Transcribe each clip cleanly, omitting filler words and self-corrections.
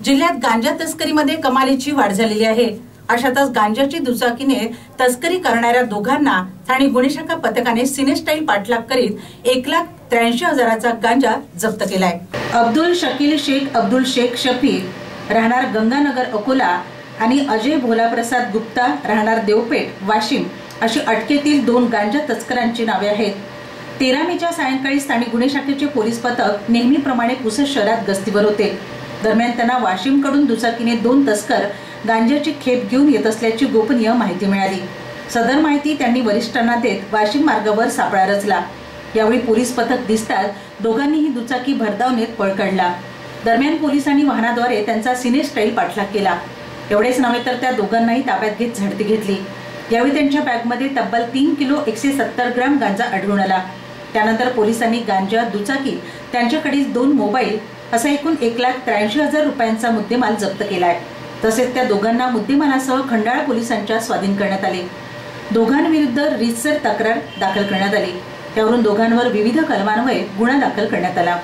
जिल्ह्यात गांजा तस्करीमध्ये कमालीची वाढ झालेली आहे। अशातच गांजाची दुचाकीने तस्करी करणाऱ्या दोघांना ठाणे गुन्हे शाखा पथकाने सिनेस्टाईल पाठलाग करीत 1,83,000चा गांजा जप्त केलाय। अब्दुल शकील शेख अब्दुल शेख शफीक राहणार गंगानगर अकोला आणि अजय भोलाप्रसाद गुप्ता राहणार देवपेठ वाशिम अशी अटकेतील 2 गांजा तस्करांची नावे आहेत। 13 मेच्या सायंकाळी स्थानिक गुन्हे शाखेचे पोलीस पथक नेहमीप्रमाणे पुसद शहरात गस्तीवर होते। दरम्यान त्यांना वाशिमकडून दुचाकीने 2 तस्कर गांजाची खेप घेऊन येत असल्याची गोपनीय माहिती मिळाली। सदर माहिती त्यांनी वरिष्ठांना देत वाशिम मार्गावर सापळा रचला। यावेळी पोलीस पथक दिसताच दोघांनीही दुचाकी भरधाव नेत पळ काढला। दरम्यान पोलिसांनी वाहनाद्वारे त्यांचा सिनेस्टाईल पाठलाग केला। एवढेच नव्हे तर त्या दोघांनाही ताब्यात घेत झडती घेतली। यावेळी त्यांच्या बॅगमध्ये तब्बल 3 किलो 170 ग्रॅम गांजा आढळून आला। त्यानंतर पोलिसांनी गांजा, दुचाकी, त्यांच्याकडील 2 मोबाईल असा एकूण 1,83,000 रुपयांचा मुद्देमाल जप्त केलाय। तसेच त्या दोघांना मुद्देमालासह खंडाळा पोलिसांच्या स्वाधीन करण्यात आले। दोघांविरुद्ध रीतसर तक्रार दाखल करण्यात आली। त्यावरून दोघांवर विविध कलमान्वये गुन्हा दाखल करण्यात आला।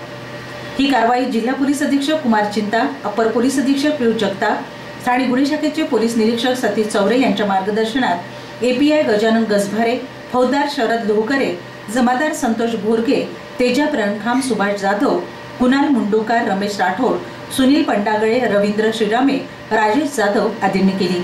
ही कारवाई जिल्हा पोलीस अधीक्षक कुमार चिंता, अपर पोलीस अधीक्षक पियुष जगताप, ठाणे गुन्हे शाखेचे पोलीस निरीक्षक सतीश चौरे यांच्या मार्गदर्शनात एपीआय गजानन गजभारे, फौजदार शरद लोहकरे, जमादार संतोष भोरगे, तेजा प्रणखाम, सुभाष जाधव, कुणाल मुंडूकार, रमेश राठोड, सुनील पंडागळे, रवींद्र श्रीरामे, राजेश जाधव आदींनी केली।